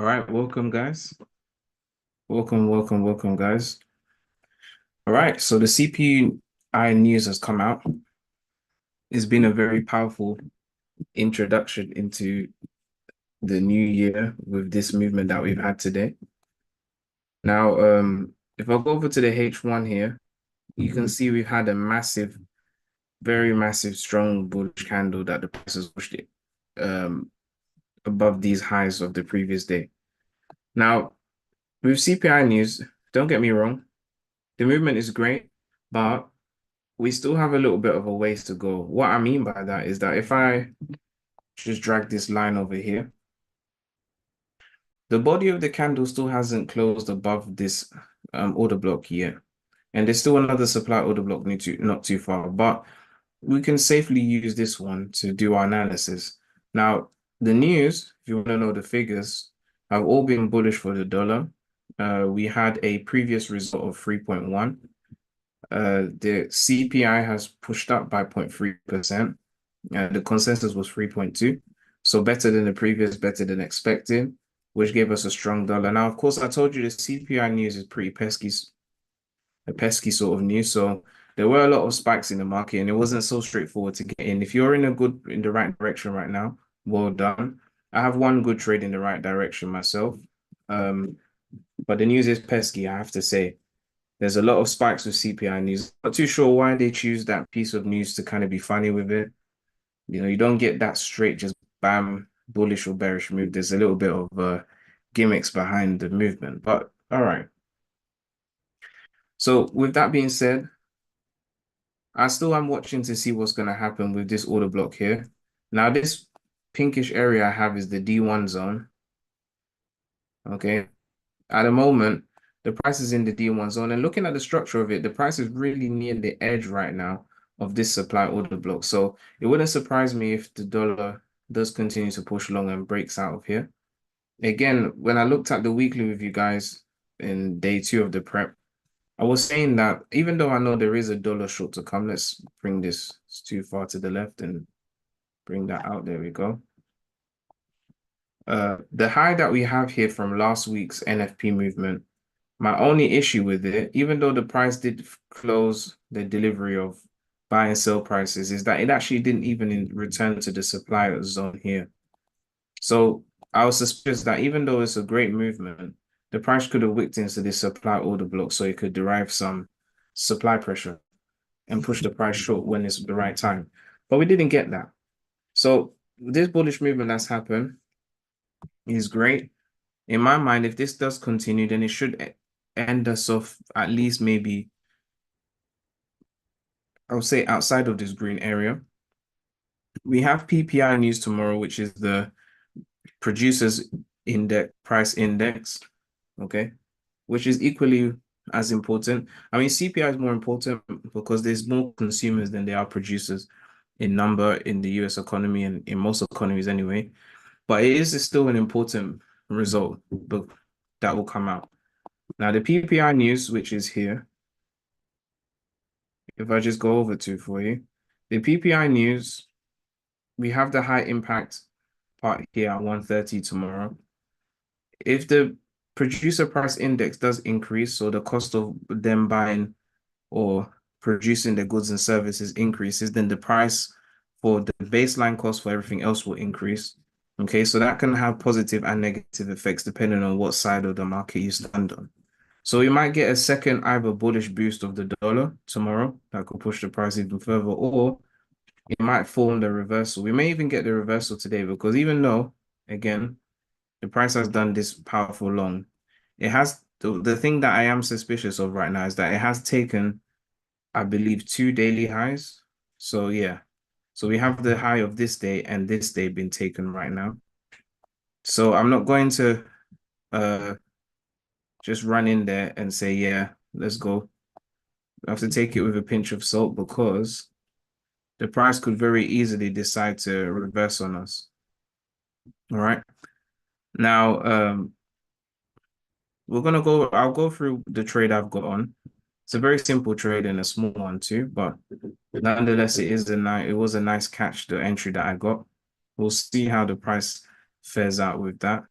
All right, welcome, guys. Welcome, guys. All right, so the CPI news has come out. It's been a very powerful introduction into the new year with this movement that we've had today. Now, if I go over to the H1 here, you can see we've had a massive, very massive, strong bullish candle that the price has pushed it above these highs of the previous day. Now, with CPI news, don't get me wrong, the movement is great, but we still have a little bit of a ways to go. What I mean by that is that if I just drag this line over here, the body of the candle still hasn't closed above this order block yet. And there's still another supply order block not too far, but we can safely use this one to do our analysis. Now, the news, if you want to know the figures, have all been bullish for the dollar. We had a previous result of 3.1. The CPI has pushed up by 0.3%. The consensus was 3.2. So better than the previous, better than expected, which gave us a strong dollar. Now, of course, I told you the CPI news is pretty pesky, a pesky sort of news. So there were a lot of spikes in the market, and it wasn't so straightforward to get in. If you're in the right direction right now, well done. I have one good trade in the right direction myself. But the news is pesky, I have to say. There's a lot of spikes with CPI news. Not too sure why they choose that piece of news to kind of be funny with it. You know, you don't get that straight, just bam, bullish or bearish move. There's a little bit of gimmicks behind the movement. But all right. So with that being said, I still am watching to see what's going to happen with this order block here. Now, this pinkish area I have is the D1 zone. Okay. At the moment, the price is in the D1 zone. And looking at the structure of it, the price is really near the edge right now of this supply order block. So it wouldn't surprise me if the dollar does continue to push long and breaks out of here. Again, when I looked at the weekly with you guys in day 2 of the prep, I was saying that even though I know there is a dollar short to come, let's bring this too far to the left and bring that out. There we go. The high that we have here from last week's NFP movement, my only issue with it, even though the price did close the delivery of buy and sell prices, is that it actually didn't even return to the supply zone here. So I was suspicious that even though it's a great movement, the price could have wicked into this supply order block so it could derive some supply pressure and push the price short when it's the right time. But we didn't get that. So this bullish movement that's happened is great. In my mind, if this does continue, then it should end us off at least maybe, I would say outside of this green area. We have PPI news tomorrow, which is the producers index price index, okay, which is equally as important. I mean, CPI is more important because there's more consumers than there are producers in number in the US economy and in most economies anyway. But it is still an important result that will come out. Now, the PPI news, which is here, if I just go over to for you, the PPI news, we have the high impact part here at 1:30 tomorrow. If the producer price index does increase, so the cost of them buying or producing the goods and services increases, then the price for the baseline cost for everything else will increase. Okay, so that can have positive and negative effects depending on what side of the market you stand on. So we might get a second either bullish boost of the dollar tomorrow that could push the price even further, or it might form the reversal. We may even get the reversal today because even though, again, the price has done this powerful long, it has the thing that I am suspicious of right now is that it has taken, I believe, 2 daily highs. So yeah. So we have the high of this day and this day been taken right now. So I'm not going to just run in there and say, yeah, let's go. I have to take it with a pinch of salt because the price could very easily decide to reverse on us. All right. Now, I'll go through the trade I've got on. It's a very simple trade and a small one too, but nonetheless, it was a nice catch, the entry that I got. We'll see how the price fares out with that.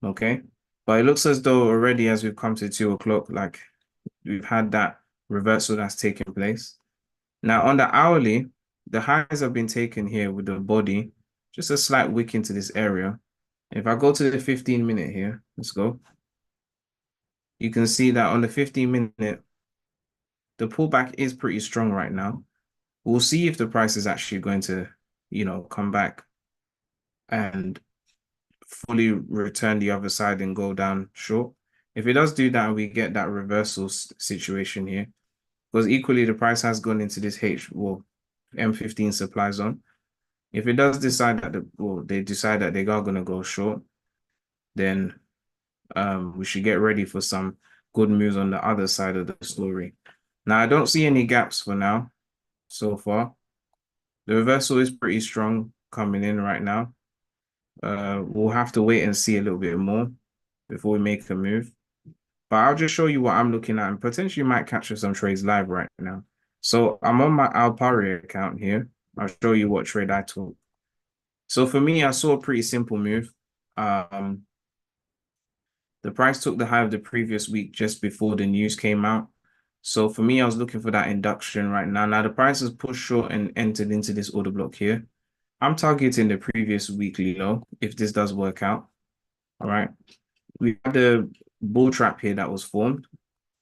Okay. But it looks as though already as we've come to 2 o'clock, like we've had that reversal that's taken place. Now on the hourly, the highs have been taken here with the body, just a slight wick into this area. If I go to the 15-minute here, let's go. You can see that on the 15-minute, the pullback is pretty strong right now. We'll see if the price is actually going to, come back and fully return the other side and go down short. If it does do that and we get that reversal situation here, because equally the price has gone into this M15 supply zone. If it does decide that they decide that they are going to go short, then we should get ready for some good moves on the other side of the story. Now, I don't see any gaps for now so far. The reversal is pretty strong coming in right now. We'll have to wait and see a little bit more before we make a move. But I'll just show you what I'm looking at and potentially might capture some trades live right now. So I'm on my Alpari account here. I'll show you what trade I took. So for me, I saw a pretty simple move. The price took the high of the previous week just before the news came out. So for me, I was looking for that induction right now. Now the price has pushed short and entered into this order block here. I'm targeting the previous weekly low if this does work out. All right. We had the bull trap here that was formed,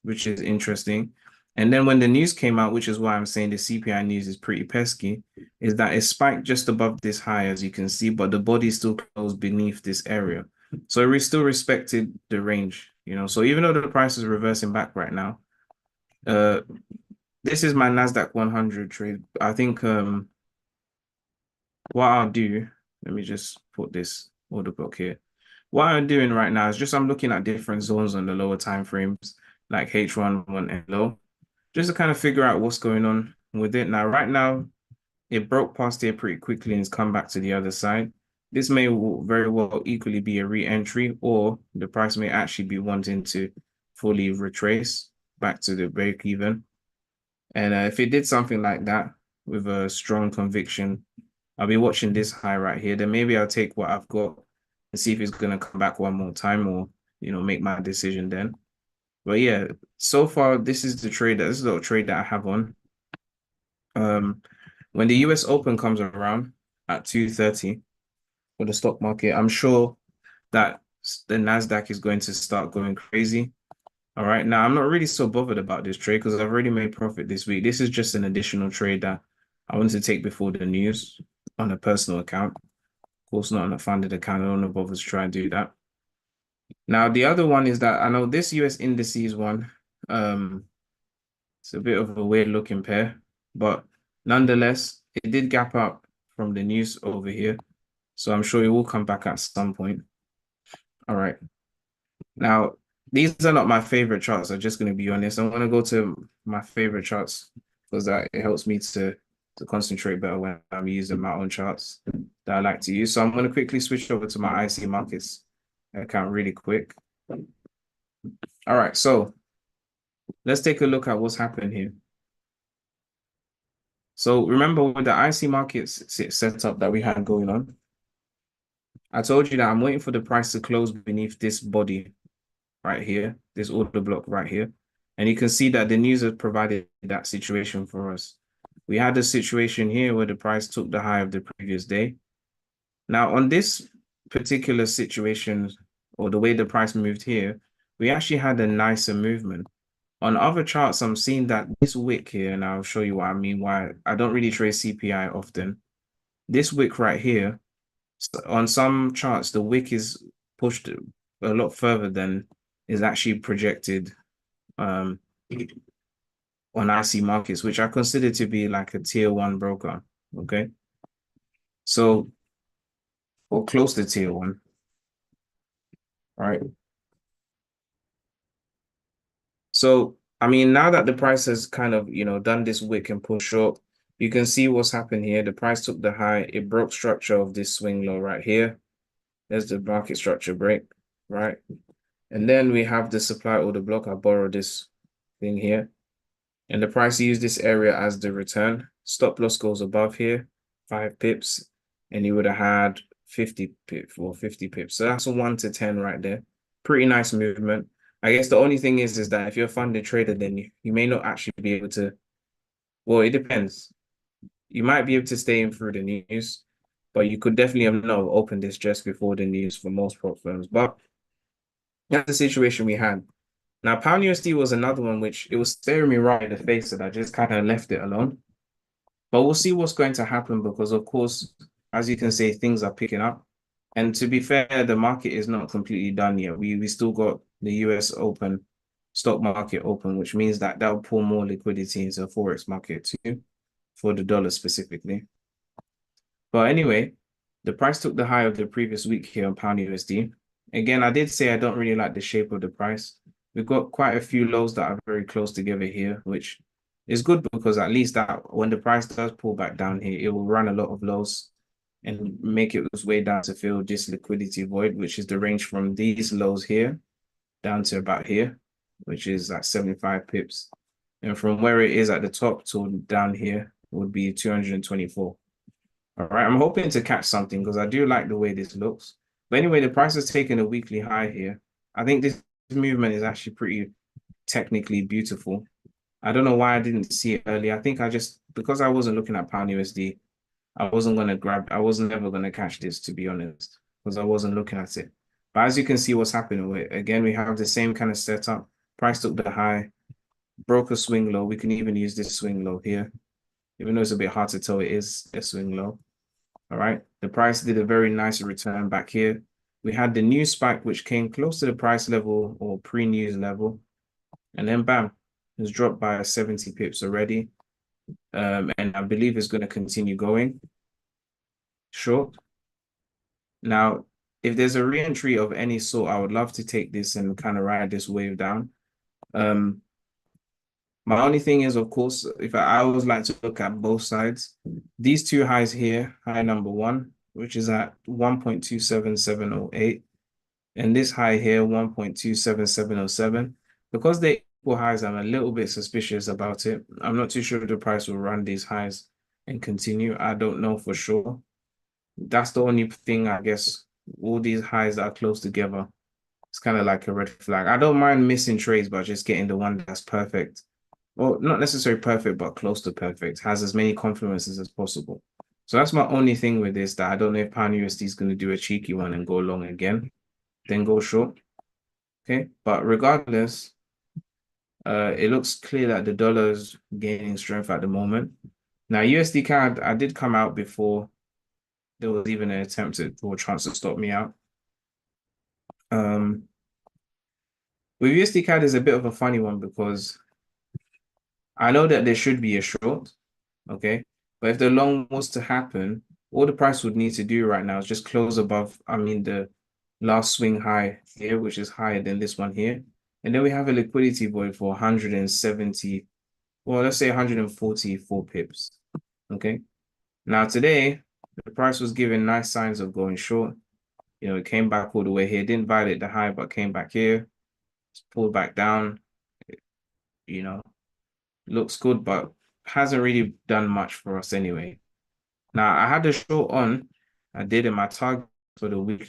which is interesting. And then when the news came out, which is why I'm saying the CPI news is pretty pesky, is that it spiked just above this high, as you can see, but the body still closed beneath this area. So we still respected the range, So even though the price is reversing back right now, this is my Nasdaq 100 trade. I think what I'll do, let me just put this order block here. What I'm doing right now is just I'm looking at different zones on the lower time frames, like H1, 1, and low, just to kind of figure out what's going on with it. Now, right now, it broke past here pretty quickly and it's come back to the other side. This may very well equally be a re-entry, or the price may actually be wanting to fully retrace back to the break even. And if it did something like that with a strong conviction, I'll be watching this high right here. Then maybe I'll take what I've got and see if it's going to come back one more time or, make my decision then. But yeah, so far, this is the little trade that I have on. When the US Open comes around at 2:30 for the stock market, I'm sure that the Nasdaq is going to start going crazy. All right. Now, I'm not really so bothered about this trade because I've already made profit this week. This is just an additional trade that I wanted to take before the news on a personal account. Of course, not on a funded account. I don't know bother to try and do that. Now, the other one is that I know this US indices one, it's a bit of a weird looking pair, but nonetheless, it did gap up from the news over here. So I'm sure it will come back at some point. All right. Now, these are not my favorite charts. I'm just going to be honest. I'm going to go to my favorite charts because it helps me to concentrate better when I'm using my own charts that I like to use. So I'm going to quickly switch over to my IC markets account really quick. All right. So let's take a look at what's happening here. So remember with the IC markets setup that we had going on, I told you that I'm waiting for the price to close beneath this body right here, this order block right here. And you can see that the news has provided that situation for us. We had a situation here where the price took the high of the previous day. Now, on this particular situation, or the way the price moved here, we actually had a nicer movement. On other charts, I'm seeing that this wick here, and I'll show you what I mean, why I don't really trade CPI often. This wick right here, on some charts, the wick is pushed a lot further than is actually projected on IC markets, which I consider to be like a tier one broker. Okay. So, or close to tier one. All right. So, I mean, now that the price has kind of, done this wick and push short, you can see what's happened here. The price took the high, it broke structure of this swing low right here. There's the market structure break, right? And then we have the supply order block. I borrowed this thing here. And the price used this area as the return. Stop loss goes above here, 5 pips, and you would have had 50 pips or 50 pips. So that's a 1 to 10 right there. Pretty nice movement. I guess the only thing is that if you're a funded trader, then you may not actually be able to, well, it depends. You might be able to stay in through the news, but you could definitely have not opened this just before the news for most prop firms. But that's the situation we had. Now, Pound USD was another one which it was staring me right in the face that I just kind of left it alone. But we'll see what's going to happen because, of course, as you can say, things are picking up. And to be fair, the market is not completely done yet. We still got the US open, stock market open, which means that that'll pull more liquidity into the Forex market too, for the dollar specifically. But anyway, the price took the high of the previous week here on Pound USD. Again, I did say I don't really like the shape of the price. We've got quite a few lows that are very close together here, which is good because at least that when the price does pull back down here, it will run a lot of lows and make it its way down to fill this liquidity void, which is the range from these lows here down to about here, which is at 75 pips. And from where it is at the top to down here would be 224. All right, I'm hoping to catch something because I do like the way this looks. But anyway, the price has taken a weekly high here. I think this movement is actually pretty technically beautiful. I don't know why I didn't see it earlier. I think I just, because I wasn't looking at Pound USD, I wasn't ever going to catch this, to be honest, because I wasn't looking at it. But as you can see what's happening with it, again, we have the same kind of setup. Price took the high, broke a swing low. We can even use this swing low here. Even though it's a bit hard to tell, it is a swing low. All right. The price did a very nice return back here. We had the new spike, which came close to the price level or pre-news level. And then bam, it's dropped by 70 pips already. And I believe it's going to continue going short. Now, if there's a re-entry of any sort, I would love to take this and kind of ride this wave down. My only thing is, of course, if I always like to look at both sides, these two highs here, high number one, which is at 1.27708, and this high here, 1.27707. Because they're equal highs, I'm a little bit suspicious about it. I'm not too sure if the price will run these highs and continue. I don't know for sure. That's the only thing, I guess. All these highs that are close together, it's kind of like a red flag. I don't mind missing trades, but just getting the one that's perfect. Well, not necessarily perfect, but close to perfect, has as many confluences as possible. So that's my only thing with this, that I don't know if Pound USD is going to do a cheeky one and go long again, then go short. Okay, but regardless, it looks clear that the dollar is gaining strength at the moment. Now, USD CAD, I did come out before there was even an attempt or a chance to stop me out. With USD CAD is a bit of a funny one because I know that there should be a short, okay? But if the long was to happen, all the price would need to do right now is just close above, the last swing high here, which is higher than this one here. And then we have a liquidity void for 170, well, let's say 144 pips, okay? Now today, the price was giving nice signs of going short. It came back all the way here, didn't violate the high, but came back here, pulled back down, looks good, but hasn't really done much for us anyway. Now, I had the short on. I did in my target for the week,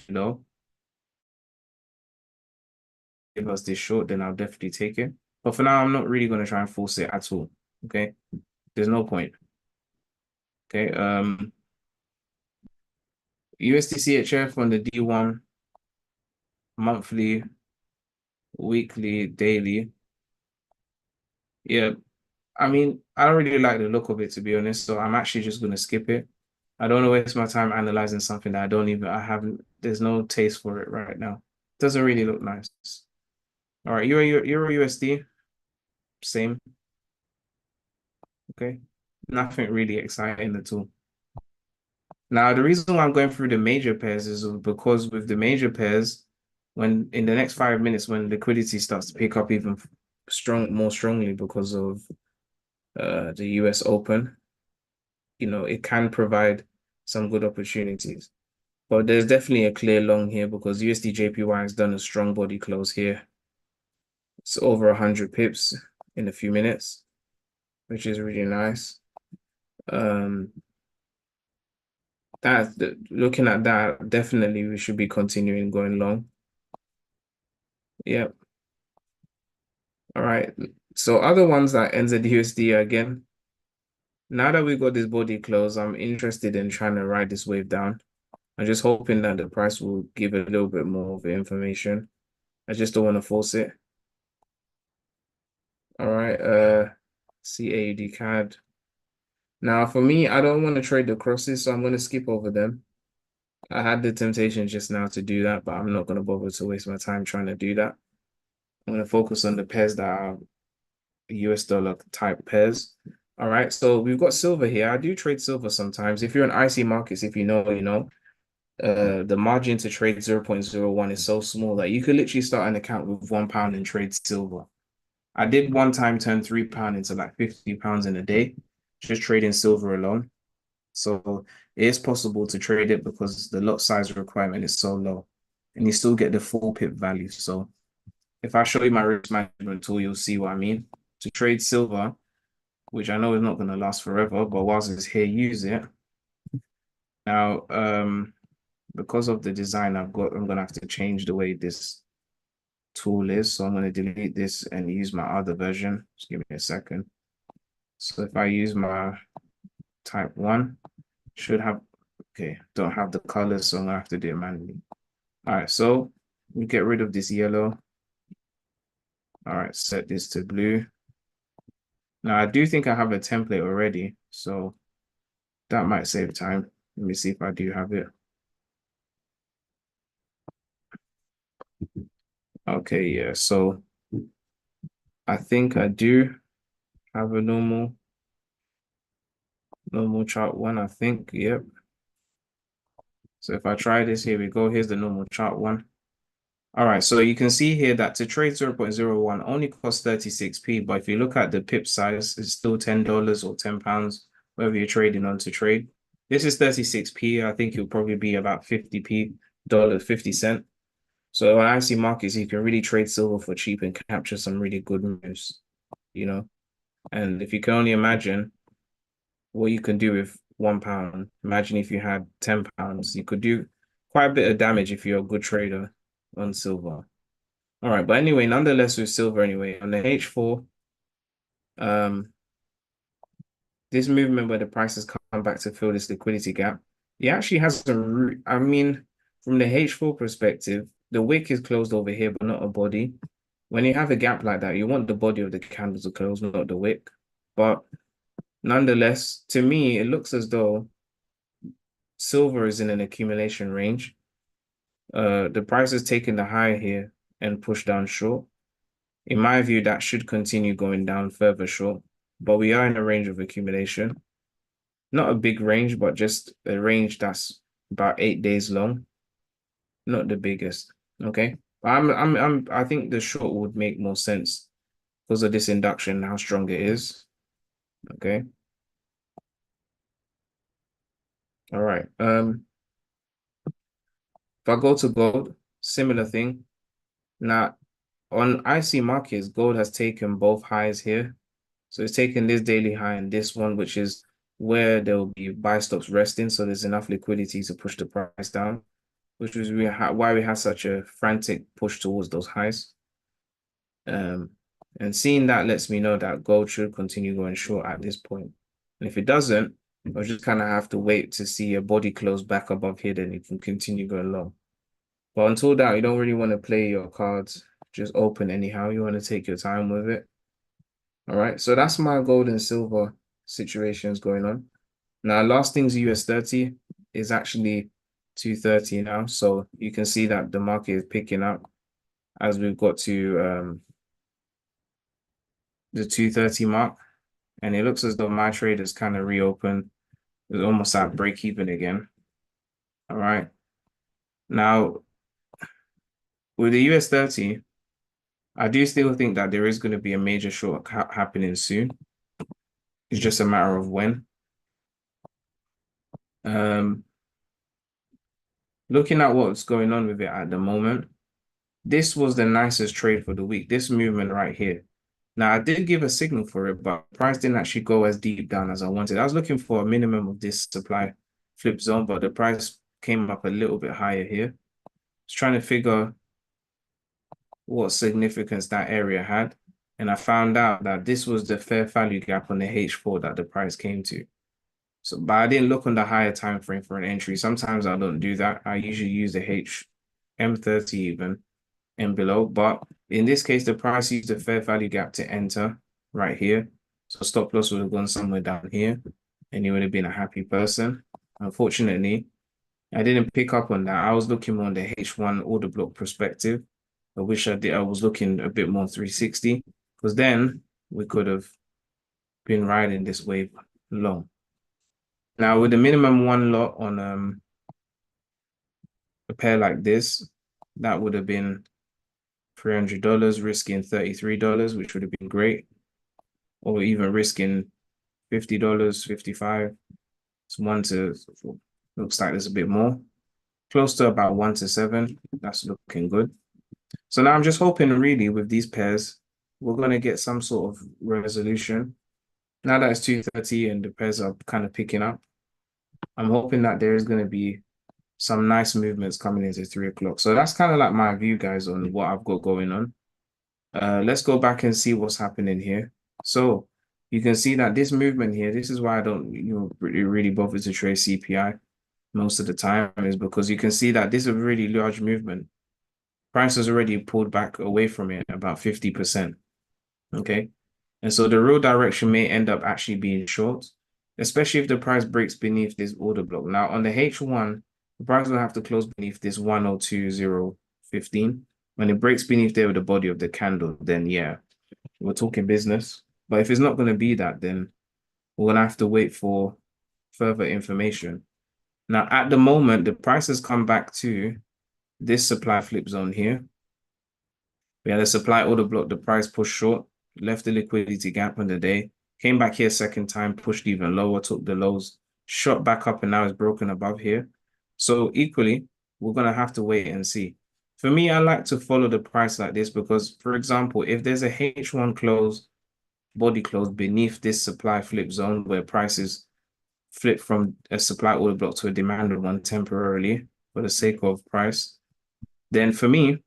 If us this short, then I'll definitely take it. But for now, I'm not really going to try and force it at all. Okay. There's no point. Okay. USD CHF on the D1 monthly, weekly, daily. Yeah. I don't really like the look of it, to be honest. So I'm actually just going to skip it. I don't want to waste my time analyzing something that there's no taste for it right now. Doesn't really look nice. All right, Euro USD, same. Okay, nothing really exciting at all. Now, the reason why I'm going through the major pairs is because with the major pairs, when in the next 5 minutes, when liquidity starts to pick up even more strongly because of the US Open, it can provide some good opportunities. But there's definitely a clear long here because USD JPY has done a strong body close here. It's over 100 pips in a few minutes, which is really nice. Looking at that, definitely we should be continuing going long. Yep. All right. So other ones like NZUSD again. Now that we got this body close, I'm interested in trying to ride this wave down. I'm just hoping that the price will give a little bit more of the information. I just don't want to force it. All right. CAUD CAD. Now for me, I don't want to trade the crosses, so I'm going to skip over them. I had the temptation just now to do that, but I'm not going to bother to waste my time trying to do that. I'm going to focus on the pairs that are US dollar type pairs. All right, so we've got silver here. I do trade silver sometimes. If you're in IC markets, if you know, you know, the margin to trade 0.01 is so small that you could literally start an account with £1 and trade silver. I did one time turn £3 into like £50 in a day, just trading silver alone. So it is possible to trade it because the lot size requirement is so low and you still get the full pip value. So if I show you my risk management tool, you'll see what I mean. To trade silver, which I know is not going to last forever, but whilst it's here, use it. Now, because of the design I've got, I'm going to have to change the way this tool is. So I'm going to delete this and use my other version. Just give me a second. So if I use my type 1, should have, okay, don't have the colors, so I'm going to have to do it manually. All right, so we get rid of this yellow. All right, set this to blue. Now, I do think I have a template already, so that might save time. Let me see if I do have it. Okay, yeah, so I think I do have a normal chart one, I think. Yep. So if I try this, here we go. Here's the normal chart one. All right, so you can see here that to trade 0.01 only costs 36p, but if you look at the pip size, it's still $10 or £10, whatever you're trading on to trade. This is 36p. I think it'll probably be about 50p, dollars, 50 cent. So when I see markets, you can really trade silver for cheap and capture some really good moves, you know. And if you can only imagine what you can do with £1, imagine if you had £10, you could do quite a bit of damage if you're a good trader on silver. All right, but anyway, nonetheless, with silver anyway, on the H4, um, this movement where the prices come back to fill this liquidity gap, it actually has a root. I mean, from the H4 perspective, the wick is closed over here, but not a body. When you have a gap like that, you want the body of the candle to close, not the wick. But nonetheless, to me, it looks as though silver is in an accumulation range. The price is taking the high here and push down short. In my view, that should continue going down further short, but we are in a range of accumulation. Not a big range, but just a range that's about 8 days long. Not the biggest. Okay. I think the short would make more sense because of this induction, how strong it is. Okay. All right. If I go to gold, similar thing. Now, on IC markets, gold has taken both highs here. So it's taken this daily high and this one, which is where there will be buy stops resting. So there's enough liquidity to push the price down, which is why we had such a frantic push towards those highs. And seeing that lets me know that gold should continue going short at this point. And if it doesn't, I'll just kind of have to wait to see a body close back above here, then you can continue going low. But until that, you don't really want to play your cards just open anyhow. You want to take your time with it. All right. So that's my gold and silver situations going on. Now, last thing's US 30 is actually 230 now. So you can see that the market is picking up as we've got to the 230 mark. And it looks as though my trade has kind of reopened. It's almost at break even again. All right. Now, with the US 30, I do still think that there is going to be a major short happening soon. It's just a matter of when. Looking at what's going on with it at the moment, this was the nicest trade for the week. This movement right here. Now, I did give a signal for it, but price didn't actually go as deep down as I wanted. I was looking for a minimum of this supply flip zone, but the price came up a little bit higher here. I was trying to figure what significance that area had. And I found out that this was the fair value gap on the H4 that the price came to. So, but I didn't look on the higher time frame for an entry. Sometimes I don't do that. I usually use the M30 even and below. But in this case, the price used the fair value gap to enter right here. So stop loss would have gone somewhere down here and you would have been a happy person. Unfortunately, I didn't pick up on that. I was looking more on the H1 order block perspective. I wish I did. I was looking a bit more 360 because then we could have been riding this wave long. Now with the minimum one lot on a pair like this, that would have been $300, risking $33, which would have been great, or even risking $50, 55. It's one to looks like there's a bit more, close to about 1 to 7. That's looking good. So now I'm just hoping really with these pairs, we're going to get some sort of resolution. Now that it's 2:30 and the pairs are kind of picking up, I'm hoping that there is going to be some nice movements coming into 3 o'clock. So that's kind of like my view, guys, on what I've got going on. Let's go back and see what's happening here. So you can see that this movement here, this is why I don't really bother to trade CPI most of the time, is because you can see that this is a really large movement. Price has already pulled back away from it about 50%. Okay. And so the real direction may end up actually being short, especially if the price breaks beneath this order block. Now on the H1, the price will have to close beneath this 102.015. When it breaks beneath there with the body of the candle, then yeah, we're talking business. But if it's not going to be that, then we're going to have to wait for further information. Now, at the moment, the price has come back to this supply flip zone here. We had a supply order block, the price pushed short, left the liquidity gap on the day, came back here second time, pushed even lower, took the lows, shot back up, and now it's broken above here. So equally, we're going to have to wait and see. For me, I like to follow the price like this because, for example, if there's a H1 close, body close beneath this supply flip zone where prices flip from a supply order block to a demanded one temporarily for the sake of price, then for me,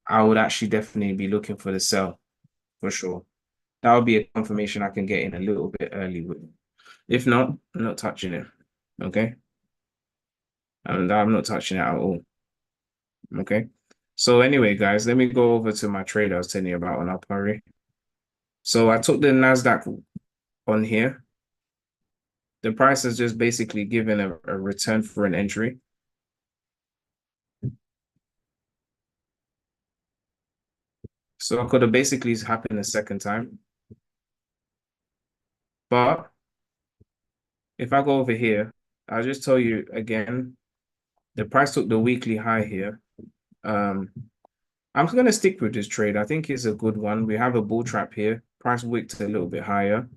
I would actually definitely be looking for the sell for sure. That would be a confirmation I can get in a little bit early with. If not, I'm not touching it. Okay. And I'm not touching it at all. Okay. So anyway, guys, let me go over to my trade I was telling you about on Upari. So I took the NASDAQ on here. The price has just basically given a return for an entry. So it could have basically happened a second time. But if I go over here, I'll just tell you again, the price took the weekly high here. I'm going to stick with this trade. I think it's a good one. We have a bull trap here. Price wicked a little bit higher.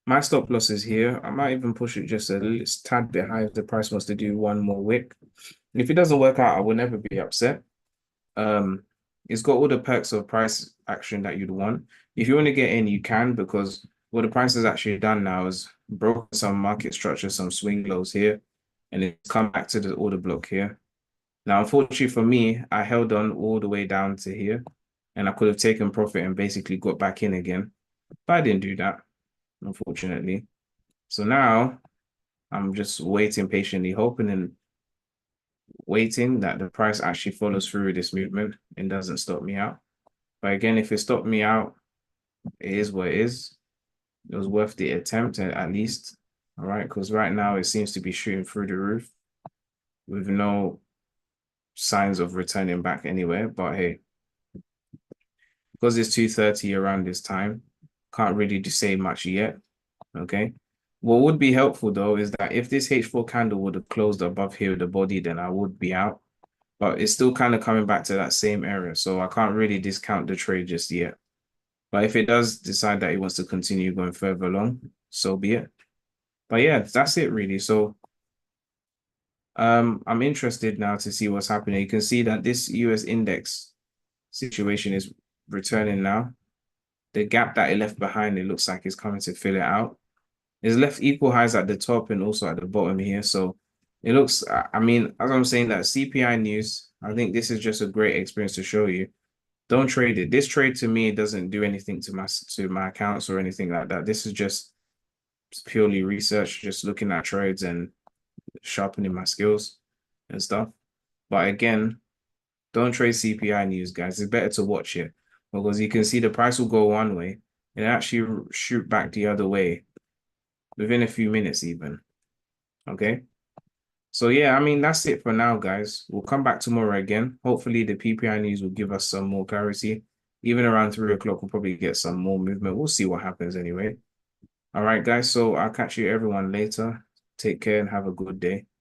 My stop loss is here. I might even push it just a tad bit higher if the price wants to do one more wick. If it doesn't work out, I will never be upset. It's got all the perks of price action that you'd want. If you want to get in, you can, because what the price has actually done now is broken some market structure, some swing lows here, and it's come back to the order block here. Now, unfortunately for me, I held on all the way down to here, and I could have taken profit and basically got back in again, but I didn't do that, unfortunately. So now I'm just waiting patiently, hoping and waiting that the price actually follows through this movement and doesn't stop me out. But again, if it stopped me out, it is what it is. It was worth the attempt at least. All right, because right now it seems to be shooting through the roof with no signs of returning back anywhere. But hey, because it's 2:30 around this time, can't really say much yet. Okay. What would be helpful though is that if this H4 candle would have closed above here with the body, then I would be out. But it's still kind of coming back to that same area. So I can't really discount the trade just yet. But if it does decide that it wants to continue going further along, so be it. But yeah, that's it really. So I'm interested now to see what's happening. You can see that this US index situation is returning now. The gap that it left behind, it looks like it's coming to fill it out. It's left equal highs at the top and also at the bottom here. So it looks, I mean, as I'm saying that CPI news, I think this is just a great experience to show you. Don't trade it. This trade to me doesn't do anything to my accounts or anything like that. This is just purely research, just looking at trades and sharpening my skills and stuff. But again, don't trade CPI news, guys. It's better to watch it because you can see the price will go one way and actually shoot back the other way within a few minutes, even. Okay. So yeah, I mean that's it for now, guys. We'll come back tomorrow again. Hopefully the PPI news will give us some more clarity. Even around 3 o'clock, we'll probably get some more movement. We'll see what happens anyway. All right, guys. So I'll catch you everyone later. Take care and have a good day.